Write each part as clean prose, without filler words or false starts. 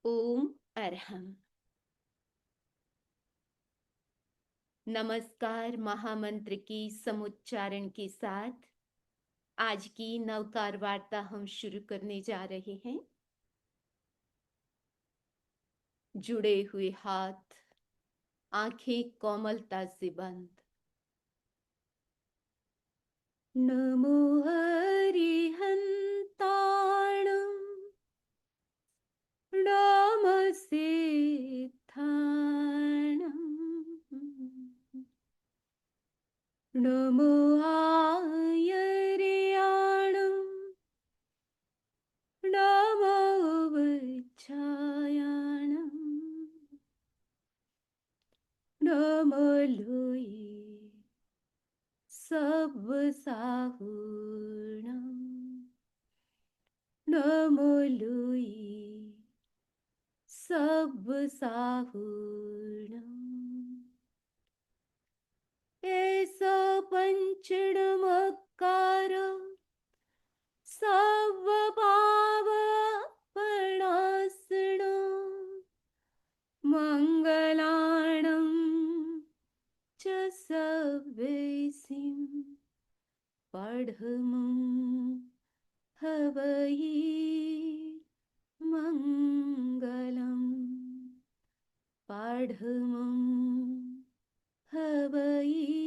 ओम अरहम। नमस्कार महामंत्र की समुच्चारण के साथ आज की नवकार वार्ता हम शुरू करने जा रहे हैं। जुड़े हुए हाथ, आंखें कोमलता से बंद। नमो हरिहंताणं नमस्ते नमो आयर्याणं नमो वज्रायाणं नमो लोये सब्बसाहुणं नमो लोये सब्बसाहुणं ऐसा पंचणमकार सर्वपावपणासनो मङ्गलाणं च सव्यसिं पढमुं हवये मङ्गलम् पढमुं हवये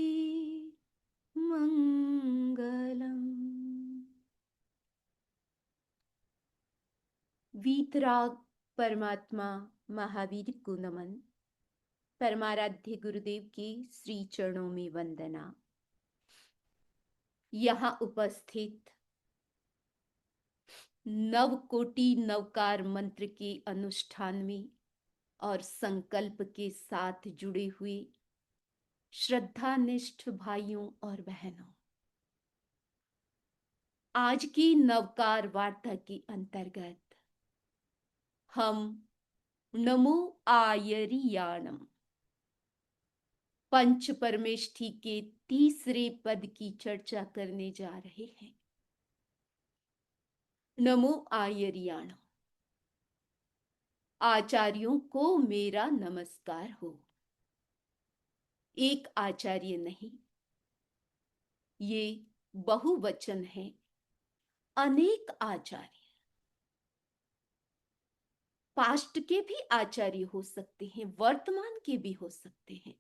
मङ्गलम्। वीतराग परमात्मा महावीर को नमन। परमाराध्य गुरुदेव की श्री चरणों में वंदना। यहाँ उपस्थित नव कोटि नवकार मंत्र के अनुष्ठान में और संकल्प के साथ जुड़े हुए श्रद्धानिष्ठ भाइयों और बहनों, आज की नवकार वार्ता के अंतर्गत हम नमो आयरियाणम पंच परमेष्ठी के तीसरे पद की चर्चा करने जा रहे हैं। नमो आयरियाणम, आचार्यों को मेरा नमस्कार हो। एक आचार्य नहीं, ये बहुवचन है। अनेक आचार्य, पास्ट के भी आचार्य हो सकते हैं, वर्तमान के भी हो सकते हैं।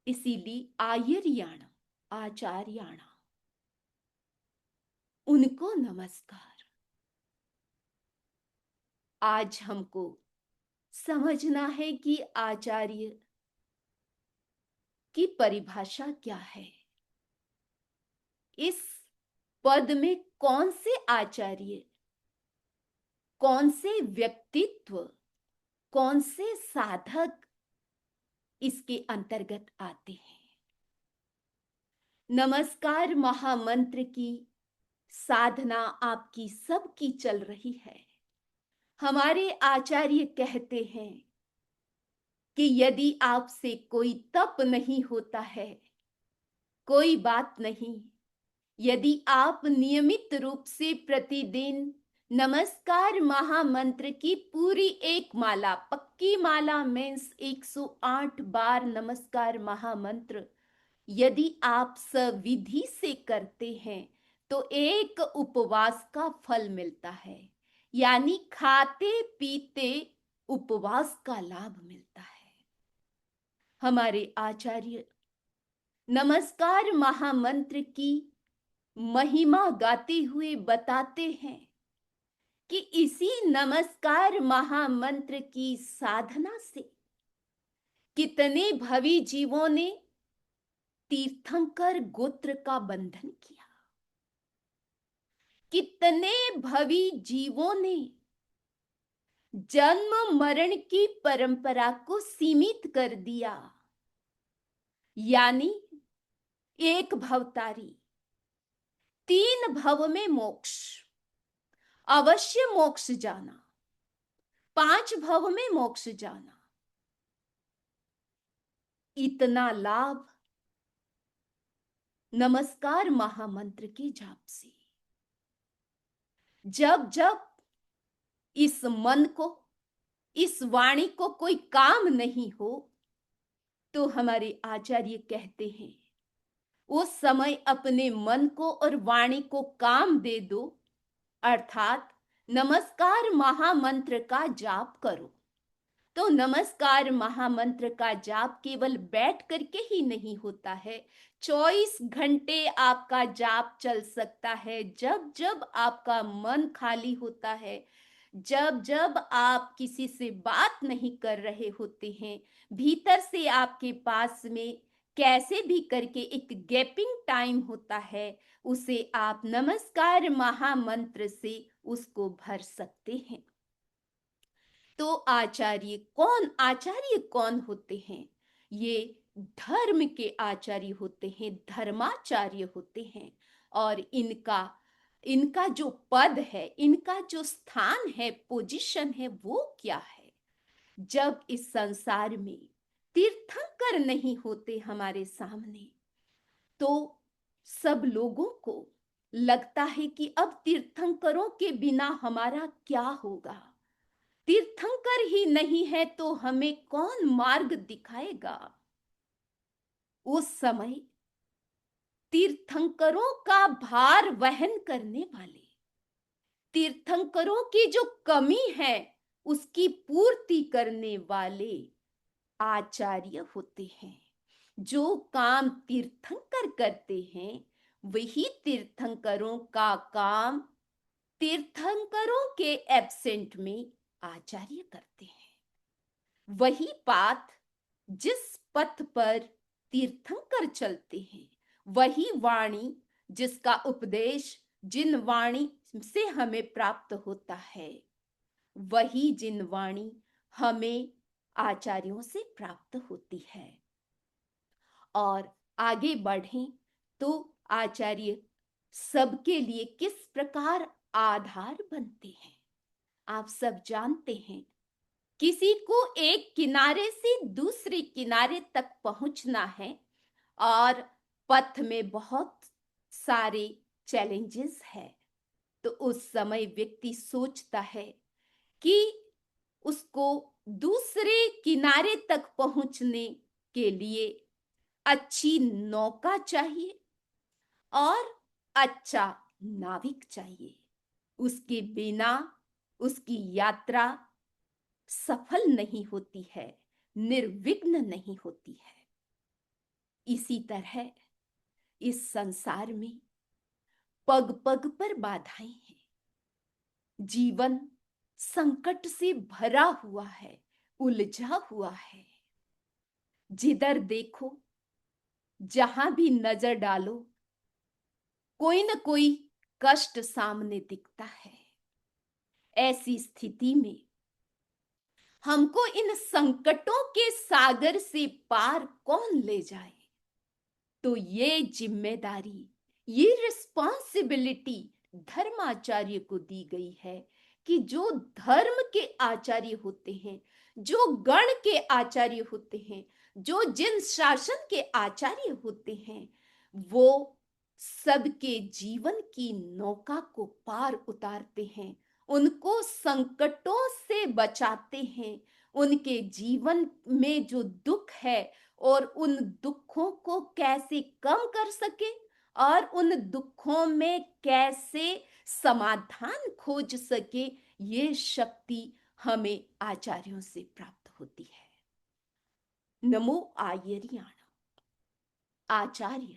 इसीलिए आयर्याणम, आचार्याणा, उनको नमस्कार। आज हमको समझना है कि आचार्य की परिभाषा क्या है। इस पद में कौन से आचार्य, कौन से व्यक्तित्व, कौन से साधक इसके अंतर्गत आते हैं। नमस्कार महामंत्र की साधना आपकी सबकी चल रही है। हमारे आचार्य कहते हैं कि यदि आपसे कोई तप नहीं होता है, कोई बात नहीं। यदि आप नियमित रूप से प्रतिदिन नमस्कार महामंत्र की पूरी एक माला, पक्की माला मीन्स 108 बार नमस्कार महामंत्र यदि आप सविधि से करते हैं तो एक उपवास का फल मिलता है, यानी खाते पीते उपवास का लाभ मिलता है। हमारे आचार्य नमस्कार महामंत्र की महिमा गाते हुए बताते हैं कि इसी नमस्कार महामंत्र की साधना से कितने भवी जीवों ने तीर्थंकर गोत्र का बंधन किया, कितने भवी जीवों ने जन्म मरण की परंपरा को सीमित कर दिया, यानी एक भवतारी, 3 भव में मोक्ष, अवश्य मोक्ष जाना, 5 भव में मोक्ष जाना। इतना लाभ नमस्कार महामंत्र के जाप से। जब जब इस मन को, इस वाणी को कोई काम नहीं हो, तो हमारे आचार्य कहते हैं उस समय अपने मन को और वाणी को काम दे दो, अर्थात नमस्कार महामंत्र का जाप करो। तो नमस्कार महामंत्र का जाप केवल बैठ करके ही नहीं होता है, 24 घंटे आपका जाप चल सकता है। जब जब आपका मन खाली होता है, जब जब आप किसी से बात नहीं कर रहे होते हैं, भीतर से आपके पास में कैसे भी करके एक गैपिंग टाइम होता है, उसे आप नमस्कार महामंत्र से उसको भर सकते हैं। तो आचार्य कौन होते हैं? ये धर्म के आचार्य होते हैं, धर्माचार्य होते हैं। और इनका इनका जो पद है, इनका जो स्थान है, पोजीशन है, वो क्या है? जब इस संसार में तीर्थंकर नहीं होते हमारे सामने, तो सब लोगों को लगता है कि अब तीर्थंकरों के बिना हमारा क्या होगा? तीर्थंकर ही नहीं है तो हमें कौन मार्ग दिखाएगा? उस समय तीर्थंकरों का भार वहन करने वाले, तीर्थंकरों की जो कमी है उसकी पूर्ति करने वाले आचार्य होते हैं। जो काम तीर्थंकर करते हैं, वही तीर्थंकरों का काम तीर्थंकरों के एब्सेंट में आचार्य करते हैं। वही बात जिस पथ पर तीर्थंकर चलते हैं, वही वाणी जिसका उपदेश जिन वाणी से हमें प्राप्त होता है, वही जिन वाणी हमें आचार्यों से प्राप्त होती है। और आगे बढ़ें तो आचार्य सबके लिए किस प्रकार आधार बनते हैं, आप सब जानते हैं। किसी को एक किनारे से दूसरे किनारे तक पहुंचना है और पथ में बहुत सारे चैलेंजेस है, तो उस समय व्यक्ति सोचता है कि उसको दूसरे किनारे तक पहुंचने के लिए अच्छी नौका चाहिए और अच्छा नाविक चाहिए। उसके बिना उसकी यात्रा सफल नहीं होती है, निर्विघ्न नहीं होती है। इसी तरह इस संसार में पग पग पर बाधाएं हैं। जीवन संकट से भरा हुआ है, उलझा हुआ है। जिधर देखो, जहां भी नजर डालो, कोई न कोई कष्ट सामने दिखता है। ऐसी स्थिति में हमको इन संकटों के सागर से पार कौन ले जाए? तो ये जिम्मेदारी, ये रिस्पॉन्सिबिलिटी धर्माचार्य को दी गई है कि जो धर्म के आचार्य होते हैं, जो गण के आचार्य होते हैं, जो जिन शासन के आचार्य होते हैं, वो सबके जीवन की नौका को पार उतारते हैं, उनको संकटों से बचाते हैं। उनके जीवन में जो दुख है और उन दुखों को कैसे कम कर सके और उन दुखों में कैसे समाधान खोज सके, ये शक्ति हमें आचार्यों से प्राप्त होती है। नमो आर्याण। आचार्य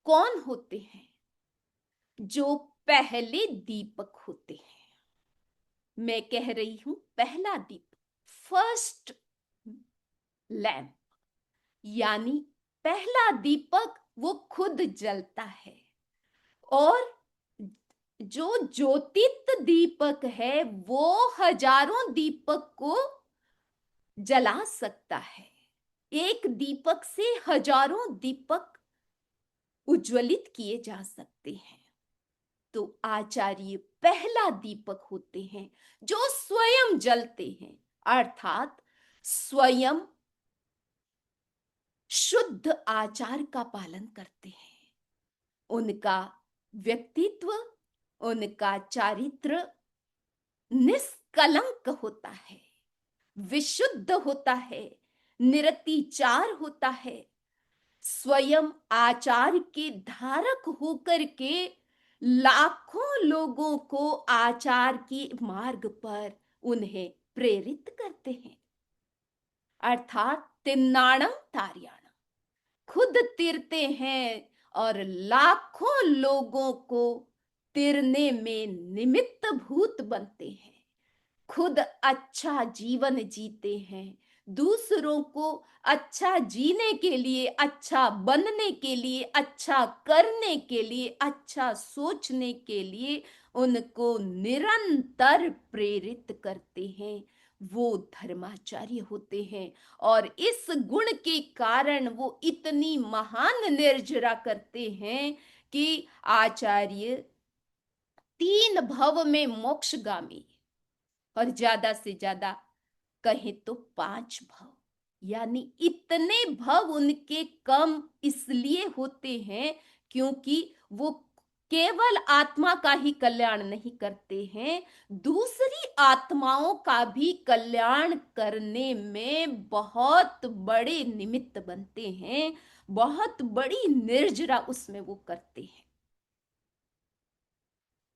कौन होते हैं? जो पहले दीपक होते हैं। मैं कह रही हूं पहला दीपक, फर्स्ट लैंप, यानी पहला दीपक वो खुद जलता है। और जो ज्योतित दीपक है वो हजारों दीपक को जला सकता है। एक दीपक से हजारों दीपक उज्ज्वलित किए जा सकते हैं। तो आचार्य पहला दीपक होते हैं जो स्वयं जलते हैं, अर्थात स्वयं शुद्ध आचार का पालन करते हैं। उनका व्यक्तित्व, उनका चारित्र निष्कलंक होता है, विशुद्ध होता है, निरतिचार होता है, स्वयं आचार के धारक होकर के लाखों लोगों को आचार के मार्ग पर उन्हें प्रेरित करते हैं। अर्थात तिन्नाणम तार्याणम, खुद तिरते हैं और लाखों लोगों को तिरने में निमित्त भूत बनते हैं। खुद अच्छा जीवन जीते हैं, दूसरों को अच्छा जीने के लिए, अच्छा बनने के लिए, अच्छा करने के लिए, अच्छा सोचने के लिए उनको निरंतर प्रेरित करते हैं। वो धर्माचार्य होते हैं और इस गुण के कारण वो इतनी महान निर्जरा करते हैं कि आचार्य 3 भव में मोक्षगामी, और ज्यादा से ज्यादा कहें तो 5 भव, यानी इतने भव उनके कम इसलिए होते हैं क्योंकि वो केवल आत्मा का ही कल्याण नहीं करते हैं, दूसरी आत्माओं का भी कल्याण करने में बहुत बड़े निमित्त बनते हैं, बहुत बड़ी निर्जरा उसमें वो करते हैं।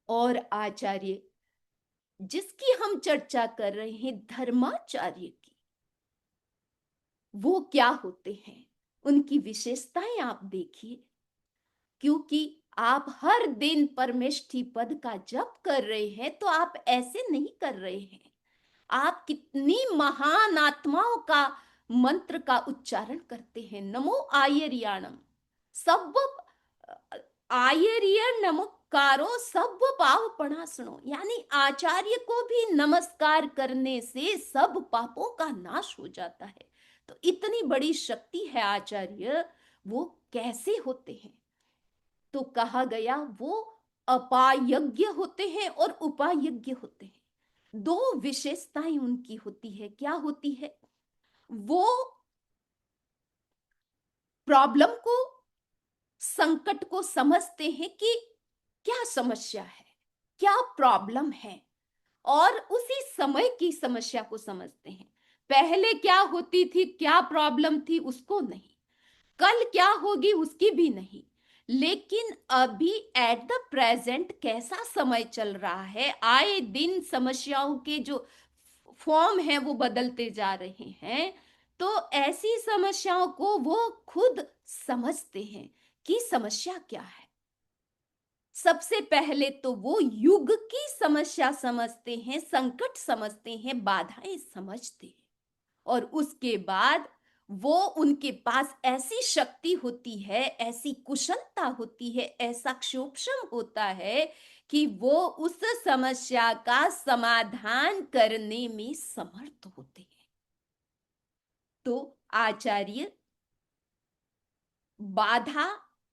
और आचार्य जिसकी हम चर्चा कर रहे हैं, धर्माचार्य की, वो क्या होते हैं, उनकी विशेषताएं आप देखिए। क्योंकि आप हर दिन परमेष्ठी पद का जप कर रहे हैं तो आप ऐसे नहीं कर रहे हैं, आप कितनी महान आत्माओं का मंत्र का उच्चारण करते हैं। नमो आयर्याणम सब आयर्य नमस्कारो सब पाप पणासनो, यानी आचार्य को भी नमस्कार करने से सब पापों का नाश हो जाता है। तो इतनी बड़ी शक्ति है आचार्य, वो कैसे होते हैं? तो कहा गया वो अपायज्ञ होते हैं और उपायज्ञ होते हैं। 2 विशेषताएं उनकी होती है। क्या होती है? वो प्रॉब्लम को, संकट को समझते हैं कि क्या समस्या है, क्या प्रॉब्लम है, और उसी समय की समस्या को समझते हैं। पहले क्या होती थी, क्या प्रॉब्लम थी, उसको नहीं, कल क्या होगी उसकी भी नहीं, लेकिन अभी एट द प्रेजेंट कैसा समय चल रहा है, आए दिन समस्याओं के जो फॉर्म है वो बदलते जा रहे हैं। तो ऐसी समस्याओं को वो खुद समझते हैं कि समस्या क्या है। सबसे पहले तो वो युग की समस्या समझते हैं, संकट समझते हैं, बाधाएं समझते हैं, और उसके बाद वो, उनके पास ऐसी शक्ति होती है, ऐसी कुशलता होती है, ऐसा क्षोभम होता है कि वो उस समस्या का समाधान करने में समर्थ होते हैं। तो आचार्य बाधा,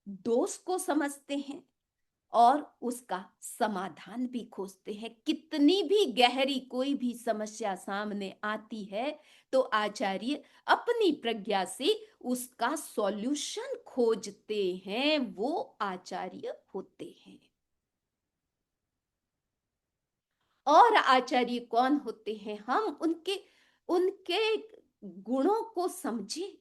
दोष को समझते हैं और उसका समाधान भी खोजते हैं। कितनी भी गहरी कोई भी समस्या सामने आती है तो आचार्य अपनी प्रज्ञा से उसका सॉल्यूशन खोजते हैं, वो आचार्य होते हैं। और आचार्य कौन होते हैं? हम उनके उनके गुणों को समझें,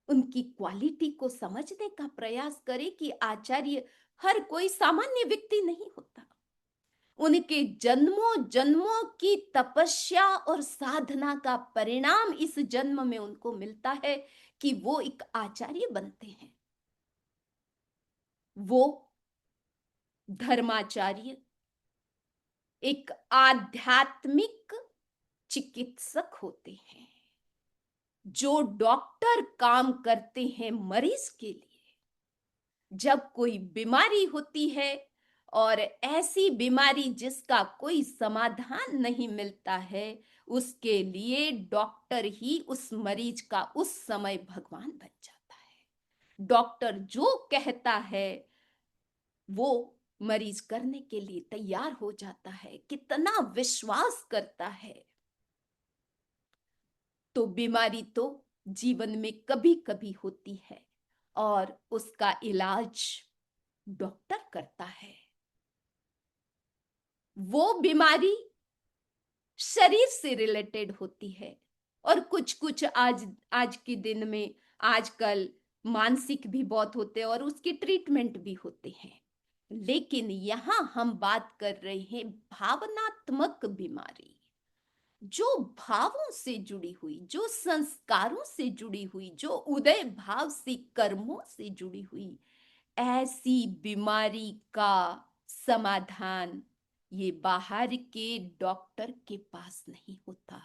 उनकी क्वालिटी को समझने का प्रयास करें कि आचार्य हर कोई सामान्य व्यक्ति नहीं होता। उनके जन्मों जन्मों की तपस्या और साधना का परिणाम इस जन्म में उनको मिलता है कि वो एक आचार्य बनते हैं। वो धर्माचार्य एक आध्यात्मिक चिकित्सक होते हैं, जो डॉक्टर काम करते हैं मरीज के लिए। जब कोई बीमारी होती है और ऐसी बीमारी जिसका कोई समाधान नहीं मिलता है, उसके लिए डॉक्टर ही उस मरीज का उस समय भगवान बन जाता है। डॉक्टर जो कहता है वो मरीज करने के लिए तैयार हो जाता है, कितना विश्वास करता है। तो बीमारी तो जीवन में कभी कभी होती है और उसका इलाज डॉक्टर करता है। वो बीमारी शरीर से रिलेटेड होती है, और कुछ कुछ आज आज के दिन में आजकल मानसिक भी बहुत होते हैं और उसकी ट्रीटमेंट भी होते हैं। लेकिन यहाँ हम बात कर रहे हैं भावनात्मक बीमारी, जो भावों से जुड़ी हुई, जो संस्कारों से जुड़ी हुई, जो उदय भाव से कर्मों से जुड़ी हुई, ऐसी बीमारी का समाधान ये बाहर के डॉक्टर के पास नहीं होता।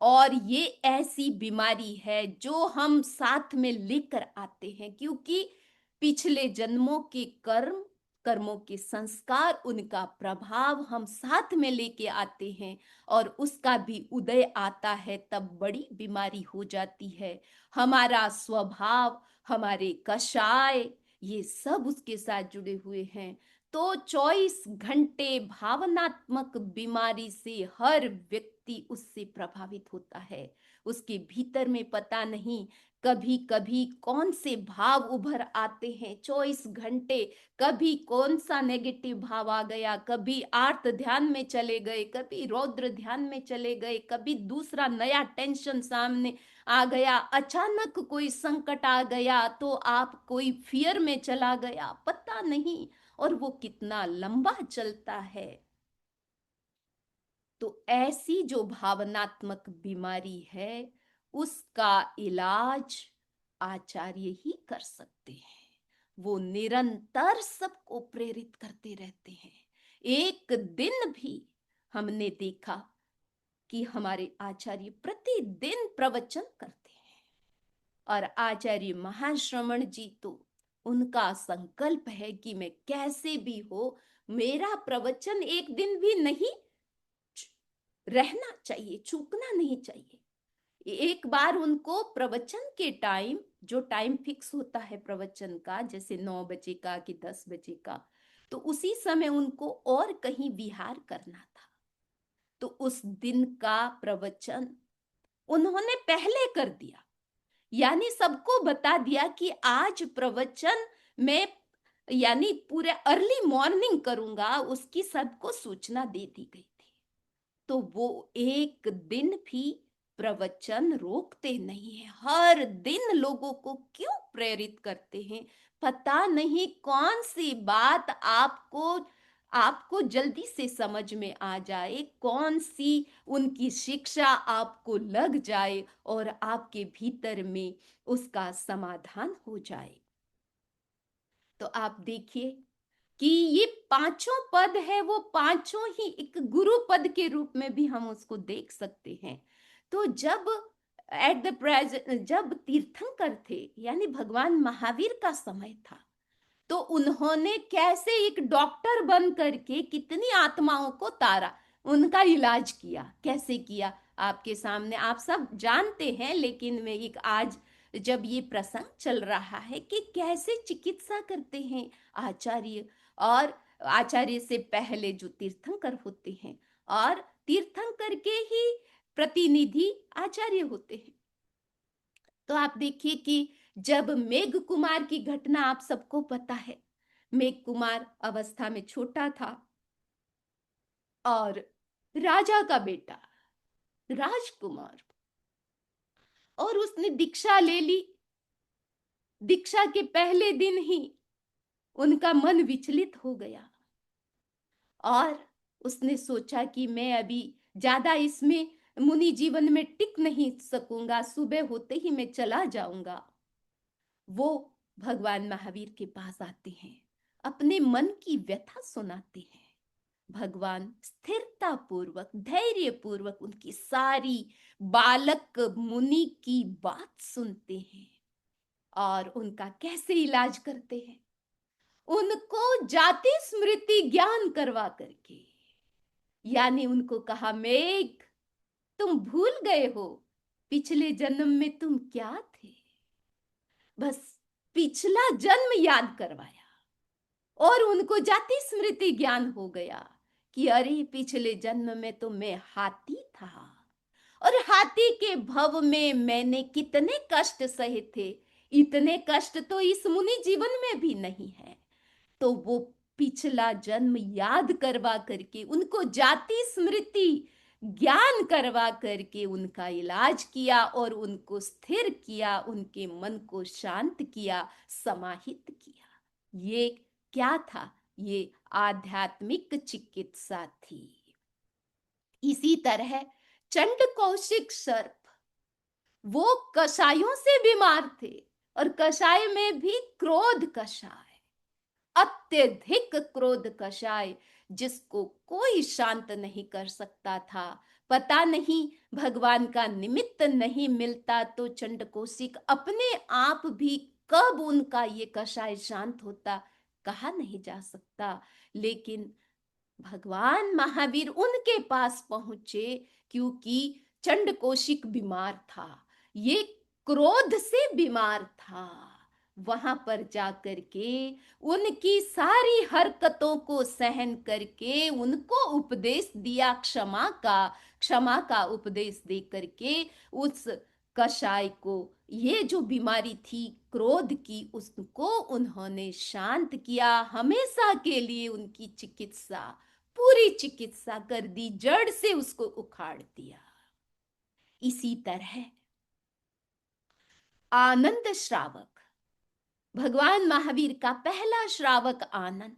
और ये ऐसी बीमारी है जो हम साथ में लेकर आते हैं, क्योंकि पिछले जन्मों के कर्म, कर्मों के संस्कार, उनका प्रभाव हम साथ में लेके आते हैं, और उसका भी उदय आता है तब बड़ी बीमारी हो जाती है। हमारा स्वभाव, हमारे कषाय, ये सब उसके साथ जुड़े हुए हैं। तो 24 घंटे भावनात्मक बीमारी से हर व्यक्ति उससे प्रभावित होता है। उसके भीतर में पता नहीं कभी कभी कौन से भाव उभर आते हैं 24 घंटे। कभी कौन सा नेगेटिव भाव आ गया, कभी आर्त ध्यान में चले गए, कभी रौद्र ध्यान में चले गए, कभी दूसरा नया टेंशन सामने आ गया, अचानक कोई संकट आ गया तो आप कोई फियर में चला गया, पता नहीं। और वो कितना लंबा चलता है। तो ऐसी जो भावनात्मक बीमारी है, उसका इलाज आचार्य ही कर सकते हैं। वो निरंतर सबको प्रेरित करते रहते हैं। एक दिन भी हमने देखा कि हमारे आचार्य प्रतिदिन प्रवचन करते हैं। और आचार्य महाश्रवण जी तो उनका संकल्प है कि मैं कैसे भी हो, मेरा प्रवचन एक दिन भी नहीं रहना चाहिए, चूकना नहीं चाहिए। एक बार उनको प्रवचन के टाइम, जो टाइम फिक्स होता है प्रवचन का, जैसे 9 बजे का कि 10 बजे का, तो उसी समय उनको और कहीं विहार करना था। तो उस दिन का प्रवचन उन्होंने पहले कर दिया, यानी सबको बता दिया कि आज प्रवचन मैं यानी पूरे अर्ली मॉर्निंग करूंगा, उसकी सबको सूचना दे दी गई थी। तो वो एक दिन भी प्रवचन रोकते नहीं है, हर दिन लोगों को क्यों प्रेरित करते हैं। पता नहीं कौन सी बात आपको आपको जल्दी से समझ में आ जाए, कौन सी उनकी शिक्षा आपको लग जाए और आपके भीतर में उसका समाधान हो जाए। तो आप देखिए कि ये पांचों पद है, वो पांचों ही एक गुरु पद के रूप में भी हम उसको देख सकते हैं। तो जब एट द प्रेजेंट, जब तीर्थंकर थे, यानी भगवान महावीर का समय था, तो उन्होंने कैसे एक डॉक्टर बन करके कितनी आत्माओं को तारा, उनका इलाज किया। कैसे किया आपके सामने आप सब जानते हैं, लेकिन मैं एक आज जब ये प्रसंग चल रहा है कि कैसे चिकित्सा करते हैं आचार्य, और आचार्य से पहले जो तीर्थंकर होते हैं, और तीर्थंकर के ही प्रतिनिधि आचार्य होते हैं। तो आप देखिए कि जब मेघ कुमार की घटना आप सबको पता है, मेघ कुमार अवस्था में छोटा था और राजा का बेटा राजकुमार, और उसने दीक्षा ले ली। दीक्षा के पहले दिन ही उनका मन विचलित हो गया, और उसने सोचा कि मैं अभी ज्यादा इसमें मुनि जीवन में टिक नहीं सकूंगा, सुबह होते ही मैं चला जाऊंगा। वो भगवान महावीर के पास आते हैं, अपने मन की व्यथा सुनाते हैं। भगवान स्थिरता पूर्वक, धैर्य पूर्वक उनकी सारी बालक मुनि की बात सुनते हैं, और उनका कैसे इलाज करते हैं, उनको जाति स्मृति ज्ञान करवा करके। यानी उनको कहा, मेघ तुम भूल गए हो पिछले जन्म में तुम क्या थे। बस पिछला जन्म याद करवाया, और उनको जाति स्मृति ज्ञान हो गया कि अरे पिछले जन्म में तो मैं हाथी था, और हाथी के भव में मैंने कितने कष्ट सहे थे, इतने कष्ट तो इस मुनि जीवन में भी नहीं है। तो वो पिछला जन्म याद करवा करके, उनको जाति स्मृति ज्ञान करवा करके उनका इलाज किया और उनको स्थिर किया, उनके मन को शांत किया, समाहित किया। ये क्या था? ये आध्यात्मिक चिकित्सा थी। इसी तरह चंड कौशिक सर्प, वो कषायों से बीमार थे, और कषाय में भी क्रोध कषाय, अत्यधिक क्रोध कषाय, जिसको कोई शांत नहीं कर सकता था। पता नहीं भगवान का निमित्त नहीं मिलता तो चंडकोशिक अपने आप भी कब उनका ये कषाय शांत होता, कहा नहीं जा सकता। लेकिन भगवान महावीर उनके पास पहुंचे, क्योंकि चंडकोशिक बीमार था, ये क्रोध से बीमार था। वहां पर जाकर के उनकी सारी हरकतों को सहन करके उनको उपदेश दिया, क्षमा का उपदेश दे करके उस कषाय को, ये जो बीमारी थी क्रोध की, उसको उन्होंने शांत किया। हमेशा के लिए उनकी चिकित्सा, पूरी चिकित्सा कर दी, जड़ से उसको उखाड़ दिया। इसी तरह आनंद श्रावक, भगवान महावीर का पहला श्रावक आनंद,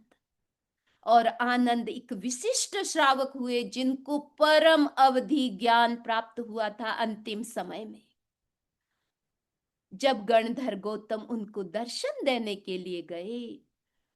और आनंद एक विशिष्ट श्रावक हुए जिनको परम अवधि ज्ञान प्राप्त हुआ था अंतिम समय में। जब गणधर गौतम उनको दर्शन देने के लिए गए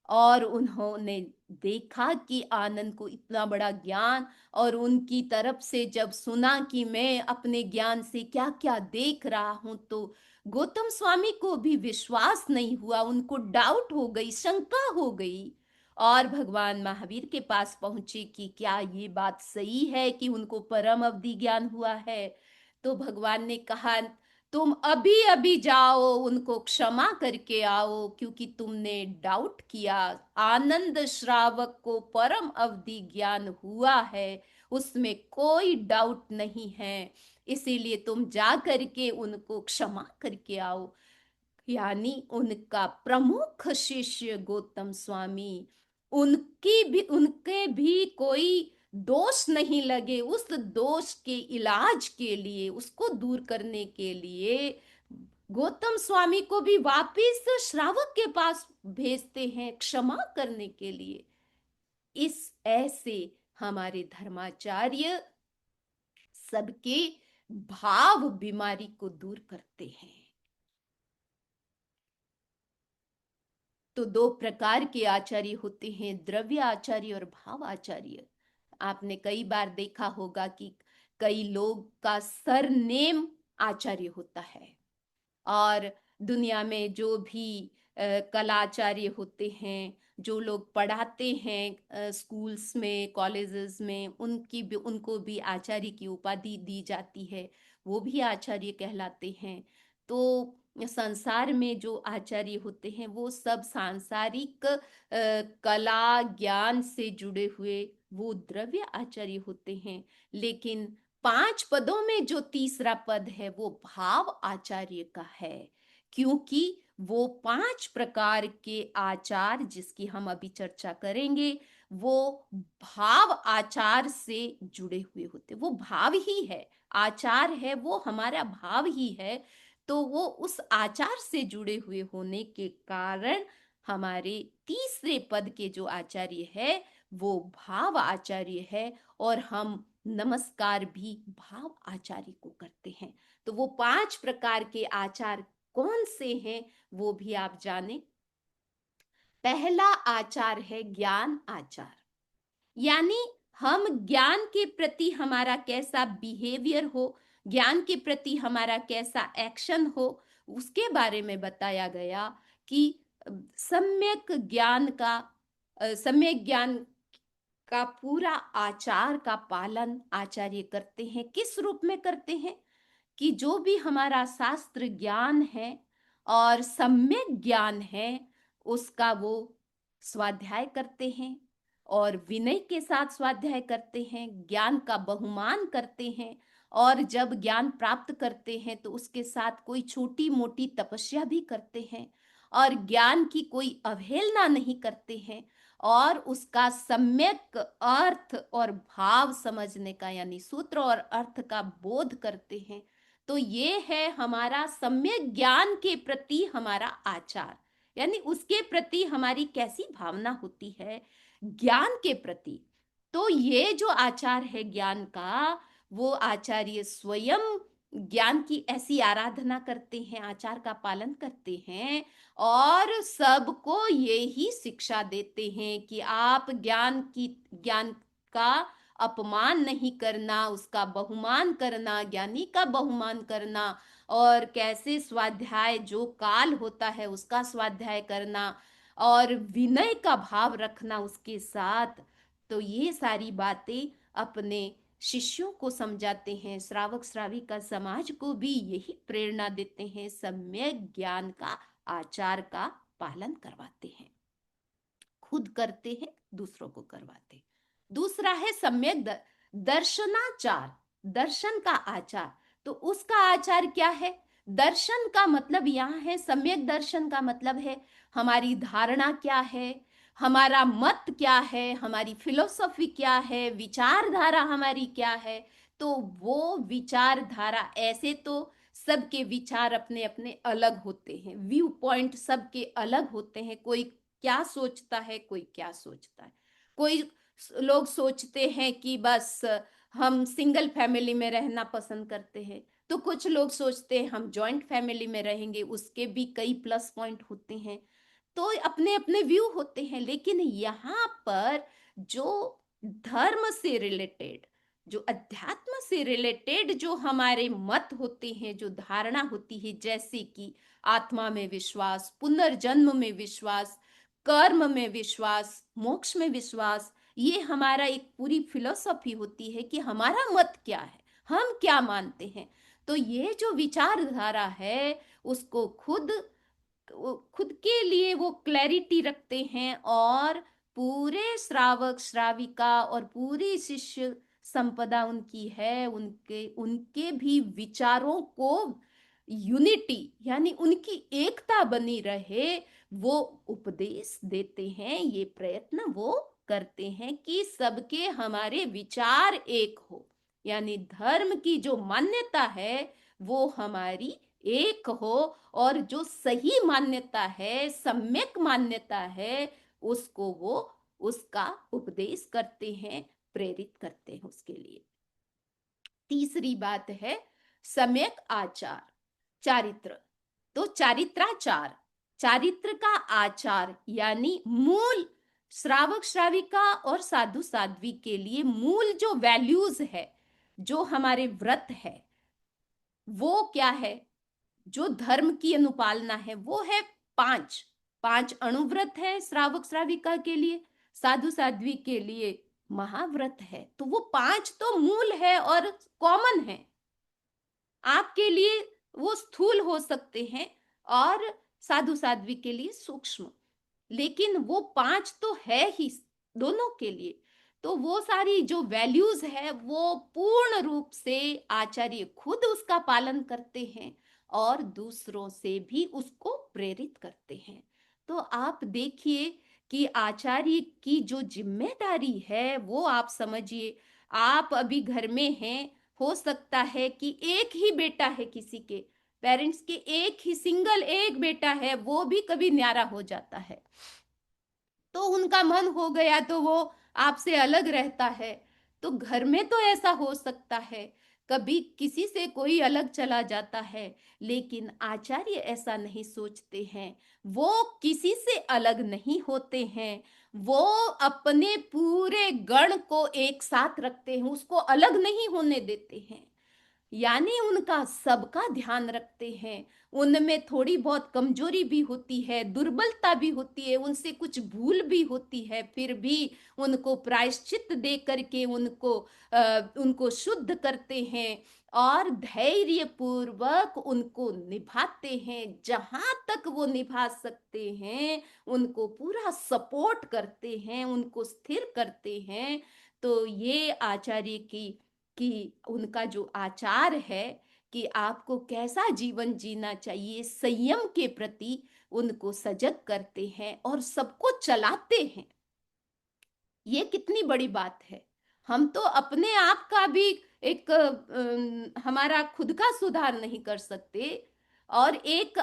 और उन्होंने देखा कि आनंद को इतना बड़ा ज्ञान, और उनकी तरफ से जब सुना कि मैं अपने ज्ञान से क्या क्या देख रहा हूं, तो गौतम स्वामी को भी विश्वास नहीं हुआ, उनको डाउट हो गई, शंका हो गई, और भगवान महावीर के पास पहुंचे कि क्या ये बात सही है कि उनको परम अवधि ज्ञान हुआ है। तो भगवान ने कहा, तुम अभी अभी जाओ, उनको क्षमा करके आओ, क्योंकि तुमने डाउट किया। आनंद श्रावक को परम अवधि ज्ञान हुआ है, उसमें कोई डाउट नहीं है, इसीलिए तुम जा करके उनको क्षमा करके आओ। यानी उनका प्रमुख शिष्य गौतम स्वामी, उनके भी कोई दोष नहीं लगे, उस दोष के इलाज के लिए, उसको दूर करने के लिए गौतम स्वामी को भी वापिस श्रावक के पास भेजते हैं क्षमा करने के लिए। इस ऐसे हमारे धर्माचार्य सबके भाव बीमारी को दूर करते हैं। तो दो प्रकार के आचार्य होते हैं, द्रव्य आचार्य और भाव आचार्य। आपने कई बार देखा होगा कि कई लोग का सरनेम आचार्य होता है, और दुनिया में जो भी कलाचार्य होते हैं, जो लोग पढ़ाते हैं स्कूल्स में, कॉलेजेस में, उनको भी आचार्य की उपाधि दी जाती है, वो भी आचार्य कहलाते हैं। तो संसार में जो आचार्य होते हैं वो सब सांसारिक कला ज्ञान से जुड़े हुए वो द्रव्य आचार्य होते हैं। लेकिन 5 पदों में जो तीसरा पद है वो भाव आचार्य का है, क्योंकि वो 5 प्रकार के आचार जिसकी हम अभी चर्चा करेंगे, वो भाव आचार से जुड़े हुए होते, वो भाव ही है, आचार है वो हमारा भाव ही है। तो वो उस आचार से जुड़े हुए होने के कारण हमारे तीसरे पद के जो आचार्य है वो भाव आचार्य है, और हम नमस्कार भी भाव आचार्य को करते हैं। तो वो 5 प्रकार के आचार कौन से हैं वो भी आप जाने। पहला आचार है ज्ञान आचार, यानी हम ज्ञान के प्रति हमारा कैसा बिहेवियर हो, ज्ञान के प्रति हमारा कैसा एक्शन हो, उसके बारे में बताया गया कि सम्यक ज्ञान का पूरा आचार का पालन आचार्य करते हैं। किस रूप में करते हैं कि जो भी हमारा शास्त्र ज्ञान है और सम्यक ज्ञान है उसका वो स्वाध्याय करते हैं, और विनय के साथ स्वाध्याय करते हैं, ज्ञान का बहुमान करते हैं, और जब ज्ञान प्राप्त करते हैं तो उसके साथ कोई छोटी मोटी तपस्या भी करते हैं, और ज्ञान की कोई अवहेलना नहीं करते हैं, और उसका सम्यक अर्थ और भाव समझने का, यानी सूत्र और अर्थ का बोध करते हैं। तो ये है हमारा सम्यक ज्ञान के प्रति हमारा आचार, यानी उसके प्रति हमारी कैसी भावना होती है ज्ञान के प्रति। तो ये जो आचार है ज्ञान का, वो आचार्य स्वयं ज्ञान की ऐसी आराधना करते हैं, आचार का पालन करते हैं और सबको ये ही शिक्षा देते हैं कि आप ज्ञान का अपमान नहीं करना, उसका बहुमान करना, ज्ञानी का बहुमान करना, और कैसे स्वाध्याय जो काल होता है उसका स्वाध्याय करना और विनय का भाव रखना उसके साथ। तो ये सारी बातें अपने शिष्यों को समझाते हैं, श्रावक श्राविका समाज को भी यही प्रेरणा देते हैं, सम्यक ज्ञान का आचार का पालन करवाते हैं, खुद करते हैं, दूसरों को करवाते हैं। दूसरा है सम्यक दर्शनाचार, दर्शन का आचार। तो उसका आचार क्या है? दर्शन का मतलब यहाँ है, सम्यक दर्शन का मतलब है हमारी धारणा क्या है, हमारा मत क्या है, हमारी फिलोसॉफी क्या है, विचारधारा हमारी क्या है। तो वो विचारधारा, ऐसे तो सबके विचार अपने अपने अलग होते हैं, व्यू पॉइंट सबके अलग होते हैं, कोई क्या सोचता है, कोई क्या सोचता है। कोई लोग सोचते हैं कि बस हम सिंगल फैमिली में रहना पसंद करते हैं, तो कुछ लोग सोचते हैं हम जॉइंट फैमिली में रहेंगे, उसके भी कई प्लस पॉइंट होते हैं। तो अपने अपने व्यू होते हैं। लेकिन यहाँ पर जो धर्म से रिलेटेड, जो अध्यात्म से रिलेटेड जो हमारे मत होते हैं, जो धारणा होती है, जैसे कि आत्मा में विश्वास, पुनर्जन्म में विश्वास, कर्म में विश्वास, मोक्ष में विश्वास, ये हमारा एक पूरी फिलॉसफी होती है कि हमारा मत क्या है, हम क्या मानते हैं। तो ये जो विचारधारा है उसको खुद के लिए वो क्लैरिटी रखते हैं और पूरे श्रावक श्राविका और पूरी शिष्य संपदा उनकी है, उनके उनके भी विचारों को यूनिटी, यानी उनकी एकता बनी रहे, वो उपदेश देते हैं। ये प्रयत्न वो करते हैं कि सबके हमारे विचार एक हो, यानी धर्म की जो मान्यता है वो हमारी एक हो, और जो सही मान्यता है, सम्यक मान्यता है, उसको वो उसका उपदेश करते हैं, प्रेरित करते हैं उसके लिए। तीसरी बात है सम्यक आचार, चारित्र। तो चारित्राचार, चारित्र का आचार, यानी मूल श्रावक श्राविका और साधु साध्वी के लिए मूल जो वैल्यूज है, जो हमारे व्रत है, वो क्या है, जो धर्म की अनुपालना है, वो है पांच। पांच अणुव्रत है श्रावक श्राविका के लिए, साधु साध्वी के लिए महाव्रत है। तो वो पांच तो मूल है और कॉमन है, आपके लिए वो स्थूल हो सकते हैं और साधु साध्वी के लिए सूक्ष्म, लेकिन वो पांच तो है ही दोनों के लिए। तो वो सारी जो वैल्यूज है वो पूर्ण रूप से आचार्य खुद उसका पालन करते हैं और दूसरों से भी उसको प्रेरित करते हैं। तो आप देखिए कि आचार्य की जो जिम्मेदारी है वो आप समझिए। आप अभी घर में हैं, हो सकता है कि एक ही बेटा है, किसी के पेरेंट्स के एक ही सिंगल एक बेटा है, वो भी कभी न्यारा हो जाता है, तो उनका मन हो गया तो वो आपसे अलग रहता है। तो घर में तो ऐसा हो सकता है, कभी किसी से कोई अलग चला जाता है, लेकिन आचार्य ऐसा नहीं सोचते हैं। वो किसी से अलग नहीं होते हैं, वो अपने पूरे गण को एक साथ रखते हैं, उसको अलग नहीं होने देते हैं, यानी उनका सबका ध्यान रखते हैं। उनमें थोड़ी बहुत कमजोरी भी होती है, दुर्बलता भी होती है, उनसे कुछ भूल भी होती है, फिर भी उनको प्रायश्चित दे करके उनको शुद्ध करते हैं और धैर्य पूर्वक उनको निभाते हैं। जहां तक वो निभा सकते हैं उनको पूरा सपोर्ट करते हैं, उनको स्थिर करते हैं। तो ये आचार्य की उनका जो आचार है कि आपको कैसा जीवन जीना चाहिए, संयम के प्रति उनको सजग करते हैं और सबको चलाते हैं। ये कितनी बड़ी बात है। हम तो अपने आप का भी एक हमारा खुद का सुधार नहीं कर सकते, और एक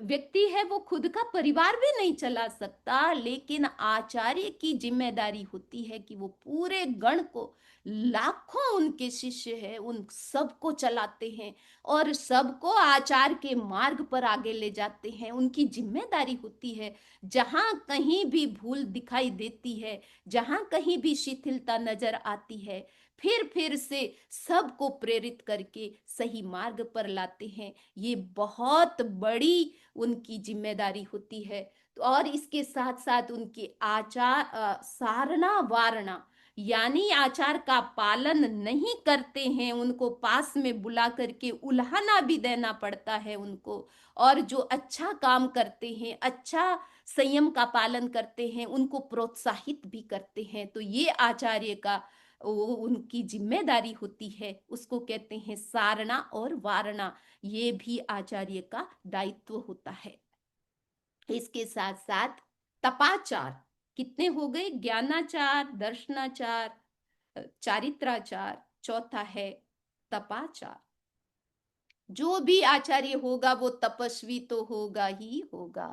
व्यक्ति है वो खुद का परिवार भी नहीं चला सकता, लेकिन आचार्य की जिम्मेदारी होती है कि वो पूरे गण को, लाखों उनके शिष्य हैं, उन सबको चलाते हैं और सबको आचार के मार्ग पर आगे ले जाते हैं। उनकी जिम्मेदारी होती है। जहां कहीं भी भूल दिखाई देती है, जहां कहीं भी शिथिलता नजर आती है, फिर से सबको प्रेरित करके सही मार्ग पर लाते हैं। ये बहुत बड़ी उनकी जिम्मेदारी होती है। तो और इसके साथ साथ उनके आचार, सारना वारणा, यानी आचार का पालन नहीं करते हैं, उनको पास में बुला करके उल्हाना भी देना पड़ता है उनको। और जो अच्छा काम करते हैं, अच्छा संयम का पालन करते हैं, उनको प्रोत्साहित भी करते हैं। तो ये आचार्य का वो उनकी जिम्मेदारी होती है, उसको कहते हैं सारणा और वारणा। ये भी आचार्य का दायित्व होता है। इसके साथ साथ तपाचार कितने हो गए? ज्ञानाचार, दर्शनाचार, चारित्राचार, चौथा है तपाचार। जो भी आचार्य होगा वो तपस्वी तो होगा ही होगा।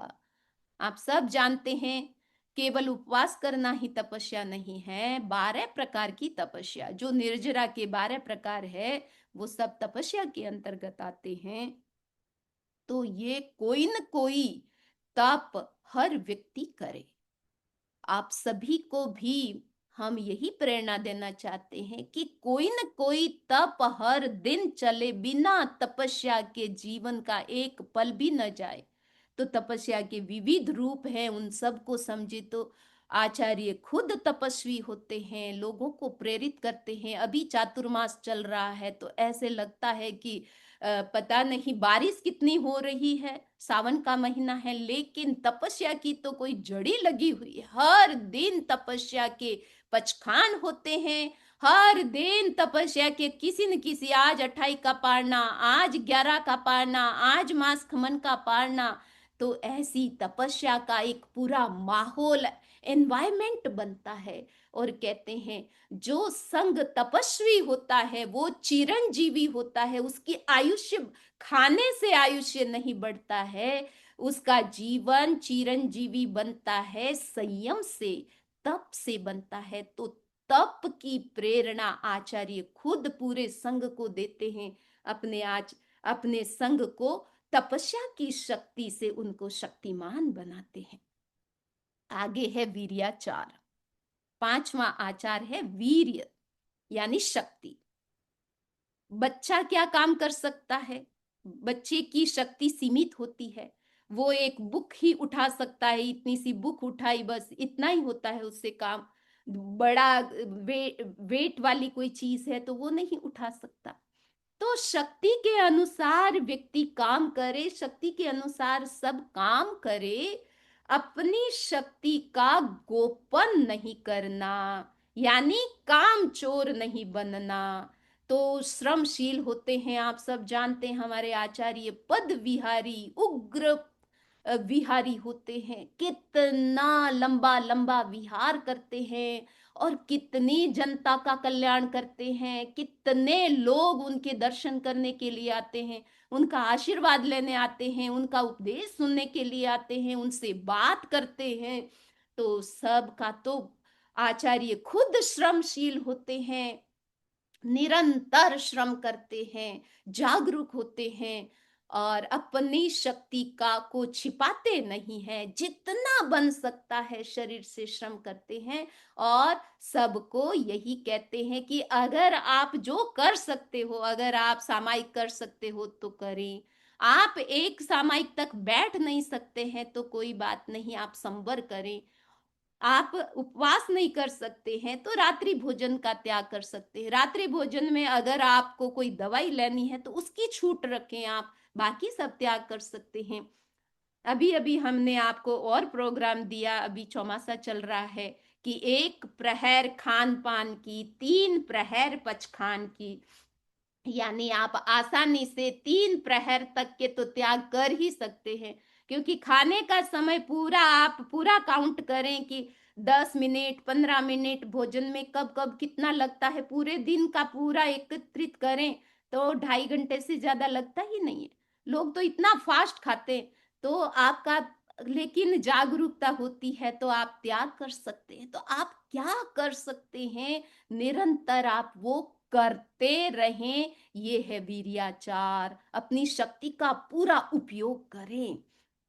आप सब जानते हैं, केवल उपवास करना ही तपस्या नहीं है। 12 प्रकार की तपस्या, जो निर्जरा के 12 प्रकार है, वो सब तपस्या के अंतर्गत आते हैं। तो ये कोई न कोई तप हर व्यक्ति करे। आप सभी को भी हम यही प्रेरणा देना चाहते हैं कि कोई न कोई तप हर दिन चले, बिना तपस्या के जीवन का एक पल भी न जाए। तो तपस्या के विविध रूप हैं, उन सब को समझे तो आचार्य खुद तपस्वी होते हैं, लोगों को प्रेरित करते हैं। अभी चातुर्मास चल रहा है तो ऐसे लगता है कि पता नहीं बारिश कितनी हो रही है, सावन का महीना है, लेकिन तपस्या की तो कोई जड़ी लगी हुई है। हर दिन तपस्या के पचखान होते हैं, हर दिन तपस्या के किसी न किसी, आज 28 का पारना, आज 11 का पारना, आज मास खमन का पारना। तो ऐसी तपस्या का एक पूरा माहौल, एनवायरमेंट बनता है। और कहते हैं जो संग तपस्वी होता है वो चिरंजीवी होता है। उसकी आयुष्य, खाने से आयुष्य नहीं बढ़ता है, उसका जीवन चिरंजीवी बनता है, संयम से, तप से बनता है। तो तप की प्रेरणा आचार्य खुद पूरे संघ को देते हैं। अपने संघ को तपस्या की शक्ति से उनको शक्तिमान बनाते हैं। आगे है वीर्याचार। पांचवा आचार है वीर्य, यानी शक्ति। बच्चा क्या काम कर सकता है? बच्चे की शक्ति सीमित होती है। वो एक बुक ही उठा सकता है, इतनी सी बुक उठाई, बस इतना ही होता है उससे काम। बड़ा वेट वाली कोई चीज है तो वो नहीं उठा सकता। तो शक्ति के अनुसार व्यक्ति काम करे, शक्ति के अनुसार सब काम करे। अपनी शक्ति का गोपन नहीं करना, यानी काम चोर नहीं बनना। तो श्रमशील होते हैं, आप सब जानते हैं, हमारे आचार्य पद विहारी, उग्र विहारी होते हैं। कितना लंबा लंबा विहार करते हैं और कितनी जनता का कल्याण करते हैं। कितने लोग उनके दर्शन करने के लिए आते हैं, उनका आशीर्वाद लेने आते हैं, उनका उपदेश सुनने के लिए आते हैं, उनसे बात करते हैं। तो सब का तो आचार्य खुद श्रमशील होते हैं, निरंतर श्रम करते हैं, जागरूक होते हैं और अपनी शक्ति का को छिपाते नहीं है। जितना बन सकता है शरीर से श्रम करते हैं। और सबको यही कहते हैं कि अगर आप जो कर सकते हो, अगर आप सामायिक कर सकते हो तो करें। आप एक सामायिक तक बैठ नहीं सकते हैं तो कोई बात नहीं, आप संवर करें। आप उपवास नहीं कर सकते हैं तो रात्रि भोजन का त्याग कर सकते हैं। रात्रि भोजन में अगर आपको कोई दवाई लेनी है तो उसकी छूट रखें, आप बाकी सब त्याग कर सकते हैं। अभी अभी हमने आपको और प्रोग्राम दिया, अभी चौमासा चल रहा है, कि 1 प्रहर खान पान की, 3 प्रहर पचखान की। यानी आप आसानी से 3 प्रहर तक के तो त्याग कर ही सकते हैं। क्योंकि खाने का समय पूरा आप पूरा काउंट करें कि 10 मिनट 15 मिनट भोजन में कब कब कितना लगता है, पूरे दिन का पूरा एकत्रित करें तो 2.5 घंटे से ज्यादा लगता ही नहीं है। लोग तो इतना फास्ट खाते हैं। तो आपका लेकिन जागरूकता होती है तो आप त्याग कर सकते हैं। तो आप क्या कर सकते हैं? निरंतर आप वो करते रहें। ये है वीर्याचार। अपनी शक्ति का पूरा उपयोग करें।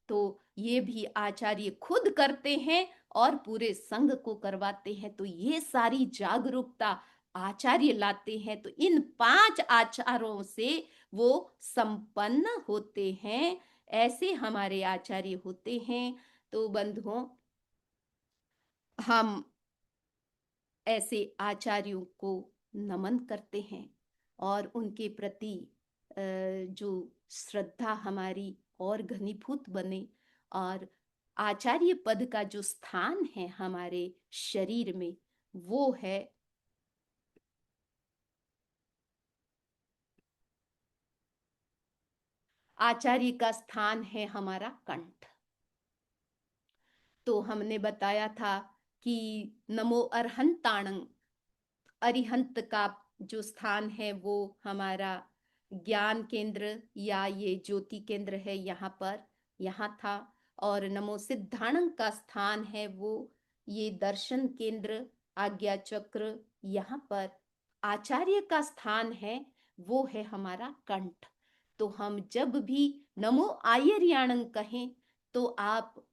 तो ये भी आचार्य खुद करते हैं और पूरे संघ को करवाते हैं। तो ये सारी जागरूकता आचार्य लाते हैं। तो इन 5 आचारों से वो संपन्न होते हैं। ऐसे हमारे आचार्य होते हैं। तो बंधुओं, हम ऐसे आचार्यों को नमन करते हैं और उनके प्रति जो श्रद्धा हमारी और घनीभूत बने। और आचार्य पद का जो स्थान है हमारे शरीर में, वो है आचार्य का स्थान है हमारा कंठ। तो हमने बताया था कि नमो अरहंताणं, अरिहंत का जो स्थान है वो हमारा ज्ञान केंद्र या ये ज्योति केंद्र है, यहाँ था। और नमो सिद्धाणं का स्थान है वो ये दर्शन केंद्र, आज्ञा चक्र, यहाँ पर। आचार्य का स्थान है वो है हमारा कंठ। तो हम जब भी नमो आयर्याणं कहें तो आप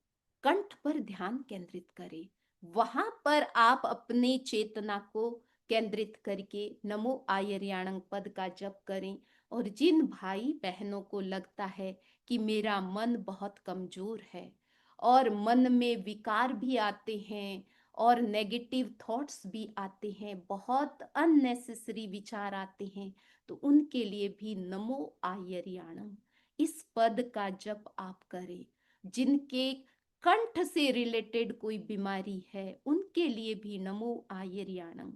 कंठ पर ध्यान केंद्रित करें। वहां पर आप अपने चेतना को केंद्रित करके नमो आयर्याणं पद का जप करें। और जिन भाई बहनों को लगता है कि मेरा मन बहुत कमजोर है और मन में विकार भी आते हैं और नेगेटिव थॉट्स भी आते हैं, बहुत अननेसेसरी विचार आते हैं, तो उनके लिए भी नमो आयर्याणं इस पद का जप आप करें। जिनके कंठ से रिलेटेड कोई बीमारी है उनके लिए भी नमो आयर्याणं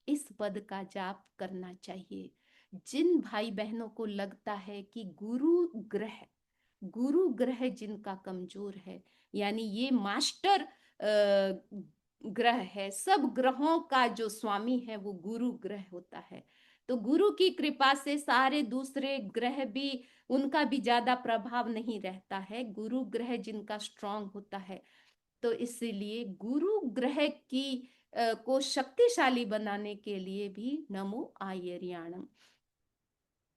इस पद का जाप करना चाहिए। जिन भाई बहनों को लगता है कि गुरु ग्रह जिनका कमजोर है, यानी ये मास्टर ग्रह है, सब ग्रहों का जो स्वामी है वो गुरु ग्रह होता है। तो गुरु की कृपा से सारे दूसरे ग्रह भी, उनका भी ज्यादा प्रभाव नहीं रहता है। गुरु ग्रह जिनका स्ट्रांग होता है, तो इसलिए गुरु ग्रह की को शक्तिशाली बनाने के लिए भी नमो आयर्याणं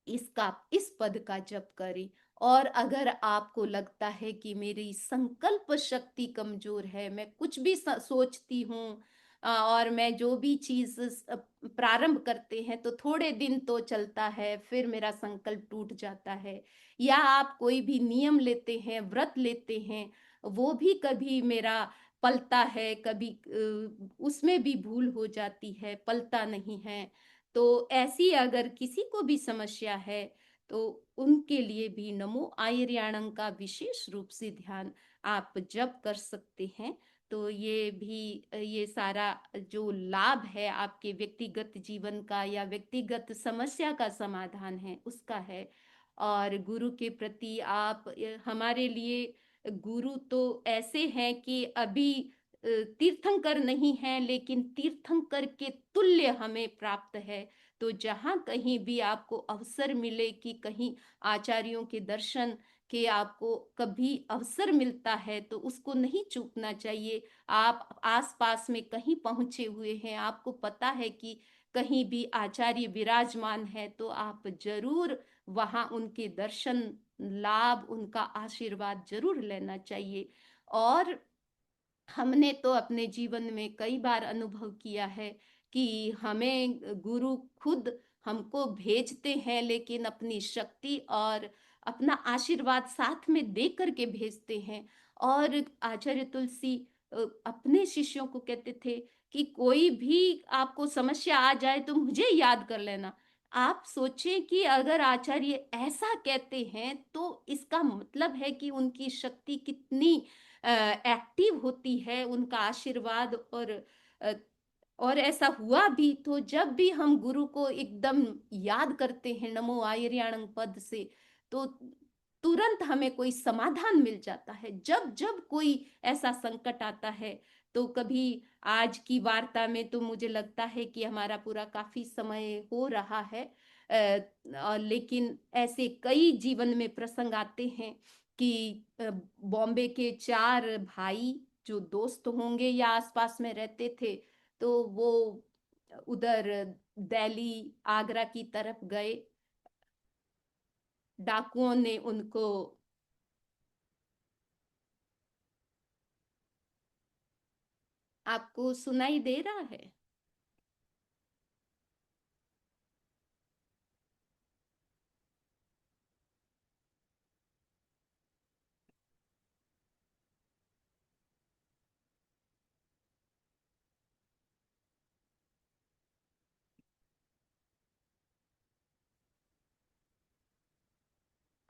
इस पद का जप करें। और अगर आपको लगता है कि मेरी संकल्प शक्ति कमजोर है, मैं कुछ भी सोचती हूँ और मैं जो भी चीज प्रारंभ करते हैं तो थोड़े दिन तो चलता है, फिर मेरा संकल्प टूट जाता है। या आप कोई भी नियम लेते हैं, व्रत लेते हैं, वो भी कभी मेरा पलता है, कभी उसमें भी भूल हो जाती है, पलता नहीं है। तो ऐसी अगर किसी को भी समस्या है तो उनके लिए भी नमो आयर्याणं का विशेष रूप से ध्यान आप जप कर सकते हैं। तो ये भी ये सारा जो लाभ है आपके व्यक्तिगत जीवन का या व्यक्तिगत समस्या का समाधान है उसका है। और गुरु के प्रति आप हमारे लिए गुरु तो ऐसे हैं कि अभी तीर्थंकर नहीं है, लेकिन तीर्थंकर के तुल्य हमें प्राप्त है। तो जहां कहीं भी आपको अवसर मिले कि कहीं आचार्यों के दर्शन के आपको कभी अवसर मिलता है तो उसको नहीं चूकना चाहिए। आप आसपास में कहीं पहुंचे हुए हैं, आपको पता है कि कहीं भी आचार्य विराजमान है, तो आप जरूर वहां उनके दर्शन लाभ, उनका आशीर्वाद जरूर लेना चाहिए। और हमने तो अपने जीवन में कई बार अनुभव किया है कि हमें गुरु खुद हमको भेजते हैं, लेकिन अपनी शक्ति और अपना आशीर्वाद साथ में दे करके भेजते हैं। और आचार्य तुलसी अपने शिष्यों को कहते थे कि कोई भी आपको समस्या आ जाए तो मुझे याद कर लेना। आप सोचें कि अगर आचार्य ऐसा कहते हैं तो इसका मतलब है कि उनकी शक्ति कितनी एक्टिव होती है, उनका आशीर्वाद। अ, और ऐसा हुआ भी, तो जब भी हम गुरु को एकदम याद करते हैं नमो आयर्याणं पद से, तो तुरंत हमें कोई समाधान मिल जाता है। जब जब कोई ऐसा संकट आता है तो कभी आज की वार्ता में तो मुझे लगता है कि हमारा पूरा काफी समय हो रहा है, लेकिन ऐसे कई जीवन में प्रसंग आते हैं कि बॉम्बे के चार भाई जो दोस्त होंगे या आसपास में रहते थे, तो वो उधर दिल्ली आगरा की तरफ गए। डाकुओं ने उनको, आपको सुनाई दे रहा है?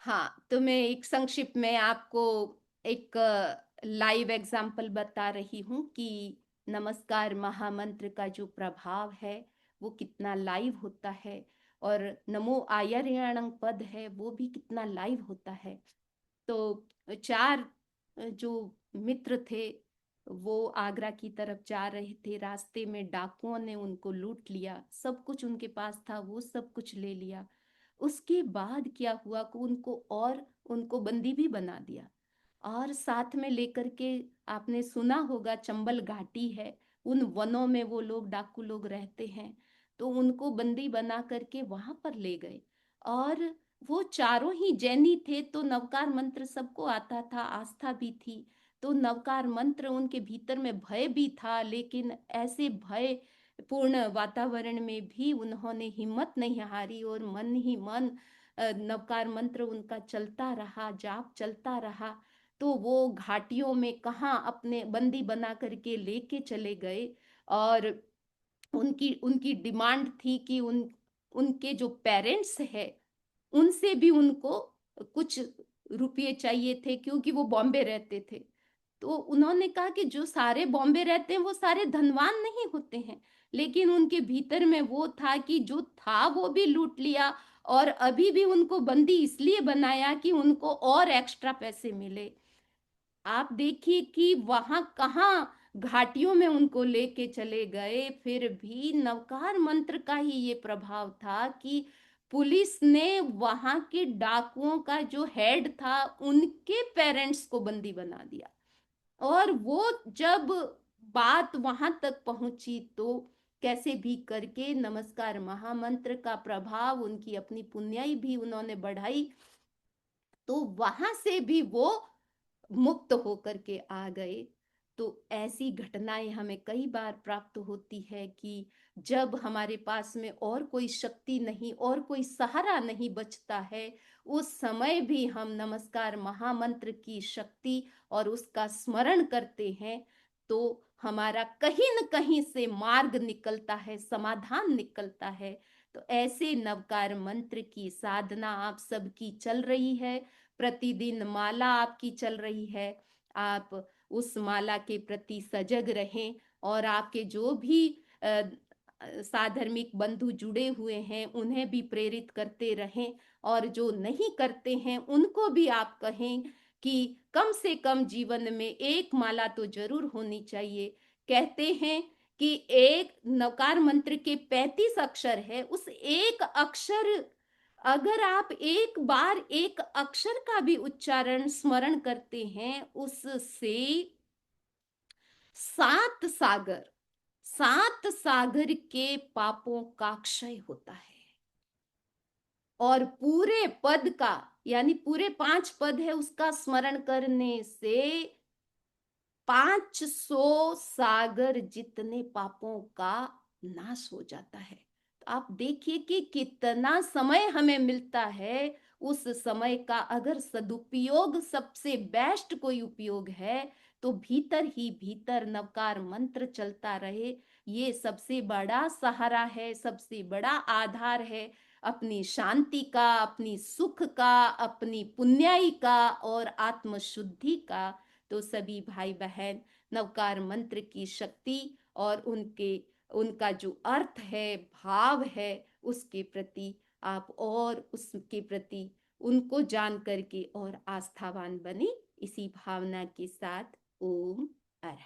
हाँ, तो मैं एक संक्षिप्त में आपको एक लाइव एग्जाम्पल बता रही हूँ कि नमस्कार महामंत्र का जो प्रभाव है वो कितना लाइव होता है, और नमो आयर्यणं पद है वो भी कितना लाइव होता है। तो चार जो मित्र थे वो आगरा की तरफ जा रहे थे, रास्ते में डाकुओं ने उनको लूट लिया, सब कुछ उनके पास था वो सब कुछ ले लिया। उसके बाद क्या हुआ कि उनको बंदी भी बना दिया, और साथ में लेकर के, आपने सुना होगा चंबल घाटी है, उन वनों में वो लोग डाकू लोग रहते हैं, तो उनको बंदी बना करके वहां पर ले गए। और वो चारों ही जैनी थे, तो नवकार मंत्र सबको आता था, आस्था भी थी। तो नवकार मंत्र उनके भीतर में भय भी था, लेकिन ऐसे भय पूर्ण वातावरण में भी उन्होंने हिम्मत नहीं हारी, और मन ही मन नवकार मंत्र उनका चलता रहा, जाप चलता रहा। तो वो घाटियों में कहाँ अपने बंदी बना करके लेके चले गए। और उनकी उनकी डिमांड थी कि उनके जो पेरेंट्स है उनसे भी उनको कुछ रुपये चाहिए थे, क्योंकि वो बॉम्बे रहते थे। तो उन्होंने कहा कि जो सारे बॉम्बे रहते हैं वो सारे धनवान नहीं होते हैं, लेकिन उनके भीतर में वो था कि जो था वो भी लूट लिया, और अभी भी उनको बंदी इसलिए बनाया कि उनको और एक्स्ट्रा पैसे मिले। आप देखिए कि वहां कहाँ घाटियों में उनको लेके चले गए, फिर भी नवकार मंत्र का ही ये प्रभाव था कि पुलिस ने वहां के डाकुओं का जो हेड था उनके पेरेंट्स को बंदी बना दिया। और वो जब बात वहां तक पहुंची, तो कैसे भी करके नमस्कार महामंत्र का प्रभाव, उनकी अपनी पुण्याई भी उन्होंने बढ़ाई, तो वहां से भी वो मुक्त होकर के आ गए। तो ऐसी घटनाएं हमें कई बार प्राप्त होती है कि जब हमारे पास में और कोई शक्ति नहीं और कोई सहारा नहीं बचता है, उस समय भी हम नमस्कार महामंत्र की शक्ति और उसका स्मरण करते हैं, तो हमारा कहीं न कहीं से मार्ग निकलता है, समाधान निकलता है। तो ऐसे नवकार मंत्र की साधना आप सबकी चल रही है, प्रतिदिन माला आपकी चल रही है। आप उस माला के प्रति सजग रहें, और आपके जो भी साधर्मिक बंधु जुड़े हुए हैं उन्हें भी प्रेरित करते रहें, और जो नहीं करते हैं उनको भी आप कहें कि कम से कम जीवन में एक माला तो जरूर होनी चाहिए। कहते हैं कि एक नवकार मंत्र के 35 अक्षर है, उस एक अक्षर, अगर आप एक बार एक अक्षर का भी उच्चारण स्मरण करते हैं, उससे 7 सागर, 7 सागर के पापों का क्षय होता है। और पूरे पद का, यानी पूरे 5 पद है, उसका स्मरण करने से 500 सागर जितने पापों का नाश हो जाता है। तो आप देखिए कि कितना समय हमें मिलता है, उस समय का अगर सदुपयोग, सबसे बेस्ट कोई उपयोग है, तो भीतर ही भीतर नवकार मंत्र चलता रहे। ये सबसे बड़ा सहारा है, सबसे बड़ा आधार है अपनी शांति का, अपनी सुख का, अपनी पुण्याई का और आत्मशुद्धि का। तो सभी भाई बहन नवकार मंत्र की शक्ति और उनका जो अर्थ है, भाव है, उसके प्रति आप और उसके प्रति उनको जान करके और आस्थावान बने। इसी भावना के साथ ओम अरहत।